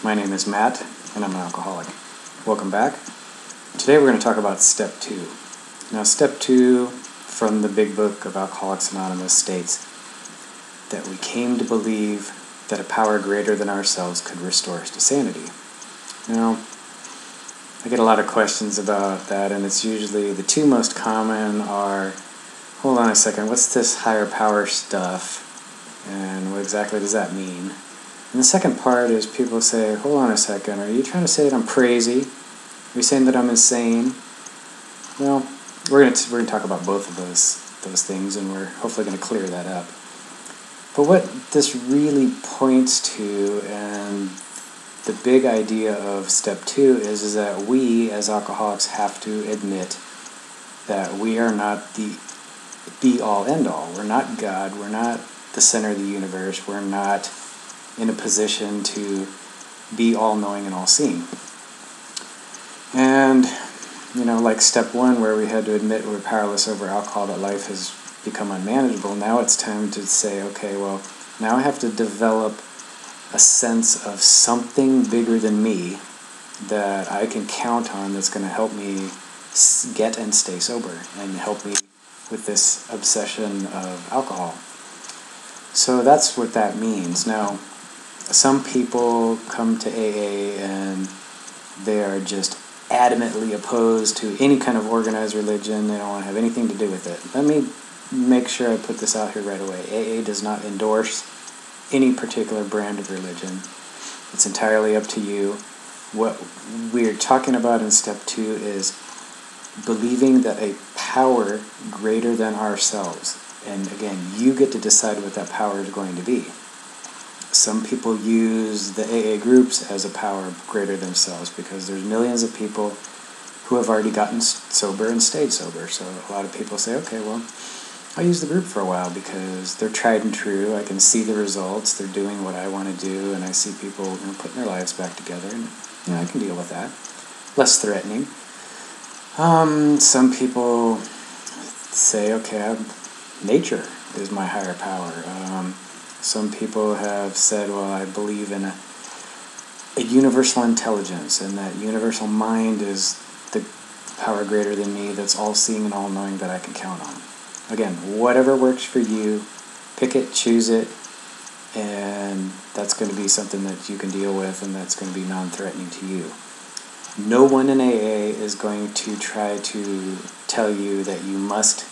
My name is Matt, and I'm an alcoholic. Welcome back. Today we're going to talk about Step 2. Now, Step 2 from the Big Book of Alcoholics Anonymous states that we came to believe that a power greater than ourselves could restore us to sanity. Now, I get a lot of questions about that, and it's usually the two most common are, hold on a second, what's this higher power stuff, and what exactly does that mean? And the second part is people say, hold on a second, are you trying to say that I'm crazy? Are you saying that I'm insane? Well, we're going to talk about both of those things, and we're hopefully going to clear that up. But what this really points to, and the big idea of Step 2 is that we as alcoholics have to admit that we are not the be-all, end-all. We're not God. We're not the center of the universe. We're not in a position to be all-knowing and all-seeing. And, like Step 1, where we had to admit we're powerless over alcohol, that life has become unmanageable, now it's time to say, okay, well, now I have to develop a sense of something bigger than me that I can count on that's going to help me get and stay sober and help me with this obsession of alcohol. So that's what that means. Now, some people come to AA and they are just adamantly opposed to any kind of organized religion. They don't want to have anything to do with it. Let me make sure I put this out here right away. AA does not endorse any particular brand of religion. It's entirely up to you. What we're talking about in Step 2 is believing that a power greater than ourselves, and again, you get to decide what that power is going to be. Some people use the AA groups as a power greater than themselves because there's millions of people who have already gotten sober and stayed sober. So a lot of people say, okay, well, I'll use the group for a while because they're tried and true. I can see the results. They're doing what I want to do, and I see people putting their lives back together, and I can deal with that. Less threatening. Some people say, okay, nature is my higher power. Some people have said, well, I believe in a universal intelligence, and that universal mind is the power greater than me that's all-seeing and all-knowing that I can count on. Again, whatever works for you, pick it, choose it, and that's going to be something that you can deal with, and that's going to be non-threatening to you. No one in AA is going to try to tell you that you must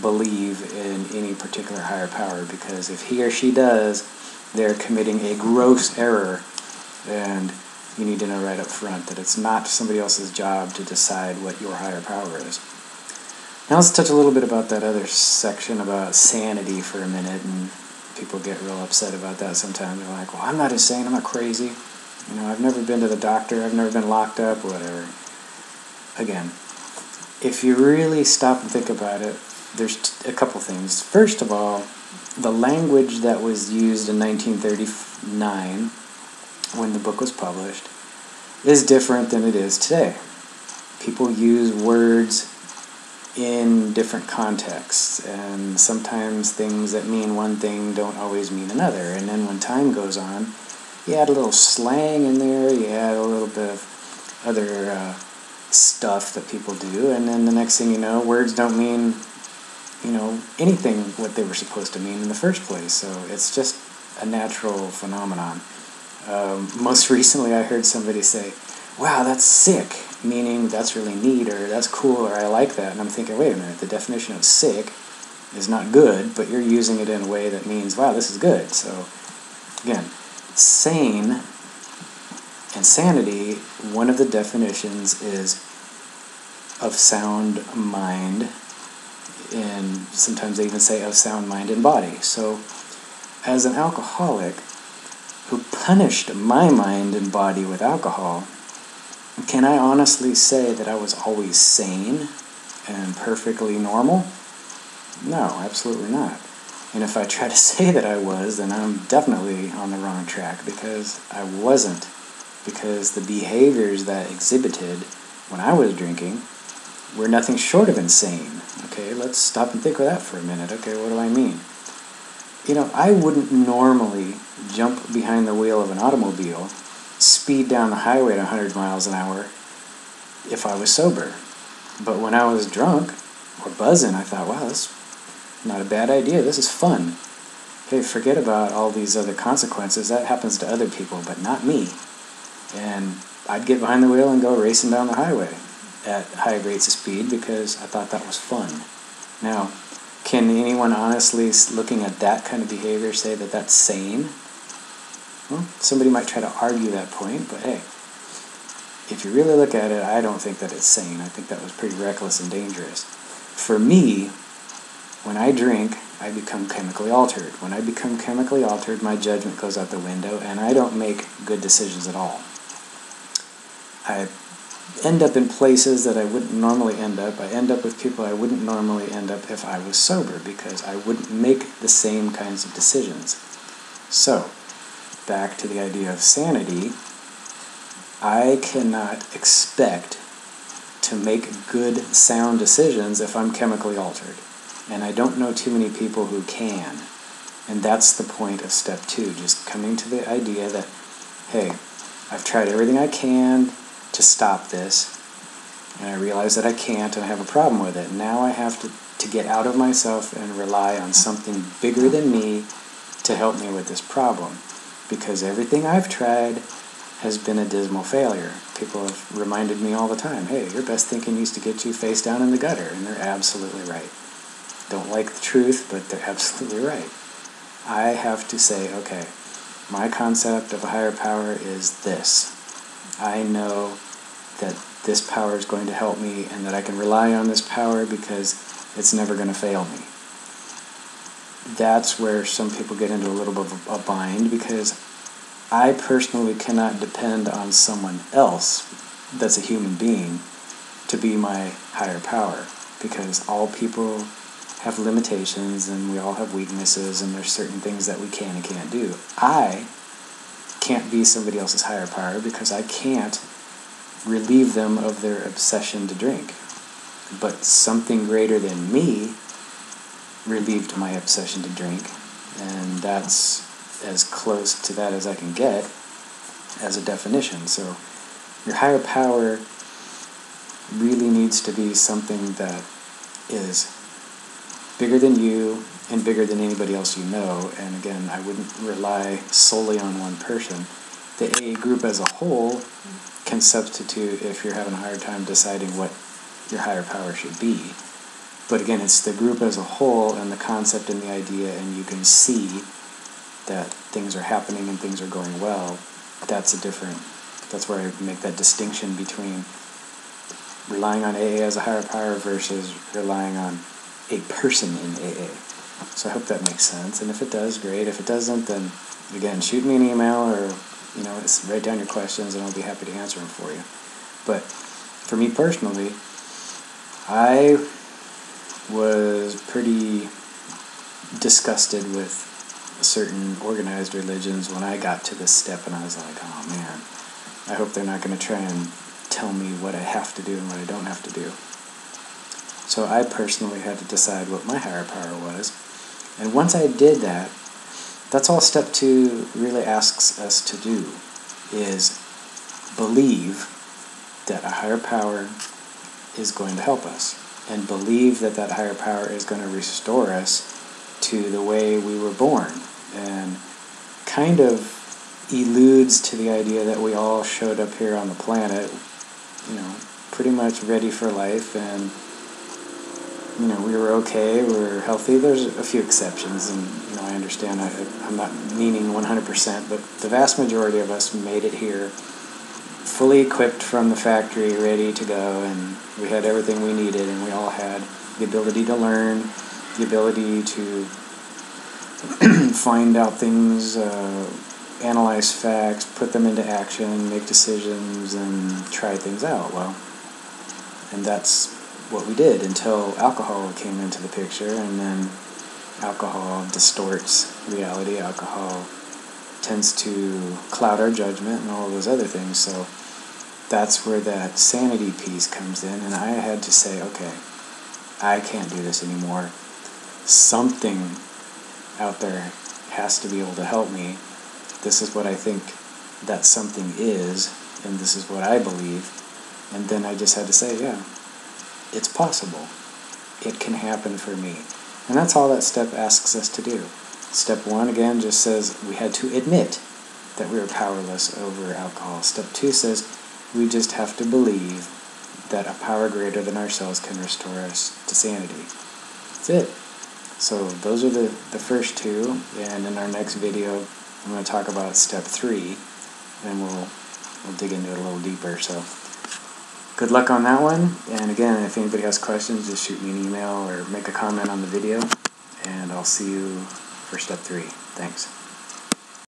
believe in any particular higher power, because if he or she does, they're committing a gross error, and you need to know right up front that it's not somebody else's job to decide what your higher power is. Now let's touch a little bit about that other section about sanity for a minute, and people get real upset about that sometimes. They're like, well, I'm not insane, I'm not crazy. I've never been to the doctor, I've never been locked up, whatever. Again, if you really stop and think about it, there's a couple things. First of all, the language that was used in 1939 when the book was published is different than it is today. People use words in different contexts, and sometimes things that mean one thing don't always mean another. And then when time goes on, you add a little slang in there, you add a little bit of other stuff that people do, and then the next thing you know, words don't mean anything what they were supposed to mean in the first place. So it's just a natural phenomenon. Most recently I heard somebody say, wow, that's sick, meaning that's really neat, or that's cool, or I like that. And I'm thinking, wait a minute, the definition of sick is not good, but you're using it in a way that means, wow, this is good. So again, sane and sanity, one of the definitions is of sound mind, and sometimes they even say of sound mind and body. So as an alcoholic who punished my mind and body with alcohol, can I honestly say that I was always sane and perfectly normal? No, absolutely not. And if I try to say that I was, then I'm definitely on the wrong track, because I wasn't. Because the behaviors that exhibited when I was drinking were nothing short of insane. Okay, let's stop and think of that for a minute. Okay, what do I mean? I wouldn't normally jump behind the wheel of an automobile speed down the highway at 100 miles an hour if I was sober. But when I was drunk or buzzing, I thought, wow, that's not a bad idea. This is fun. Hey, forget about all these other consequences. That happens to other people, but not me. And I'd get behind the wheel and go racing down the highway at high rates of speed because I thought that was fun. Now, can anyone honestly, looking at that kind of behavior, say that that's sane? Well, somebody might try to argue that point, but hey, if you really look at it, I don't think that it's sane. I think that was pretty reckless and dangerous. For me, when I drink, I become chemically altered. When I become chemically altered, my judgment goes out the window, and I don't make good decisions at all. I end up in places that I wouldn't normally end up. I end up with people I wouldn't normally end up if I was sober, because I wouldn't make the same kinds of decisions. So, back to the idea of sanity, I cannot expect to make good, sound decisions if I'm chemically altered. And I don't know too many people who can. And that's the point of step 2, just coming to the idea that, hey, I've tried everything I can to stop this, and I realize that I can't, and I have a problem with it. Now I have to get out of myself and rely on something bigger than me to help me with this problem. Because everything I've tried has been a dismal failure. People have reminded me all the time, hey, your best thinking used to get you face down in the gutter, and they're absolutely right. Don't like the truth, but they're absolutely right. I have to say, okay, my concept of a higher power is this. I know that this power is going to help me and that I can rely on this power because it's never going to fail me. That's where some people get into a little bit of a bind, because I personally cannot depend on someone else that's a human being to be my higher power, because all people have limitations and we all have weaknesses, and there's certain things that we can and can't do. I can't be somebody else's higher power because I can't relieve them of their obsession to drink. But something greater than me relieved my obsession to drink, and that's as close to that as I can get as a definition. So your higher power really needs to be something that is bigger than you and bigger than anybody else you know. And again, I wouldn't rely solely on one person. The AA group as a whole can substitute if you're having a hard time deciding what your higher power should be. But again, it's the group as a whole and the concept and the idea, and you can see that things are happening and things are going well. That's where I make that distinction between relying on AA as a higher power versus relying on a person in AA. So I hope that makes sense. And if it does, great. If it doesn't, then again, shoot me an email or write down your questions and I'll be happy to answer them for you. But for me personally, I was pretty disgusted with certain organized religions when I got to this step, and I was like, oh man, I hope they're not going to try and tell me what I have to do and what I don't have to do. So I personally had to decide what my higher power was. And once I did that, that's all step 2 really asks us to do, is believe that a higher power is going to help us, and believe that that higher power is going to restore us to the way we were born, and kind of alludes to the idea that we all showed up here on the planet, pretty much ready for life, and we were okay, we were healthy. There's a few exceptions, and I understand. I'm not meaning 100%, but the vast majority of us made it here fully equipped from the factory, ready to go, and we had everything we needed, and we all had the ability to learn, the ability to find out things, analyze facts, put them into action, make decisions, and try things out. Well, and that's what we did until alcohol came into the picture, and then alcohol distorts reality. Alcohol tends to cloud our judgment and all of those other things. So that's where that sanity piece comes in, and I had to say, okay, I can't do this anymore. Something out there has to be able to help me. This is what I think that something is, and this is what I believe, and then I just had to say, yeah, it's possible. It can happen for me. And that's all that step asks us to do. Step 1, again, just says we had to admit that we were powerless over alcohol. Step 2 says we just have to believe that a power greater than ourselves can restore us to sanity. That's it. So those are the first two, and in our next video I'm going to talk about step 3, and we'll dig into it a little deeper. So good luck on that one, and again, if anybody has questions, just shoot me an email or make a comment on the video, and I'll see you for step 3. Thanks.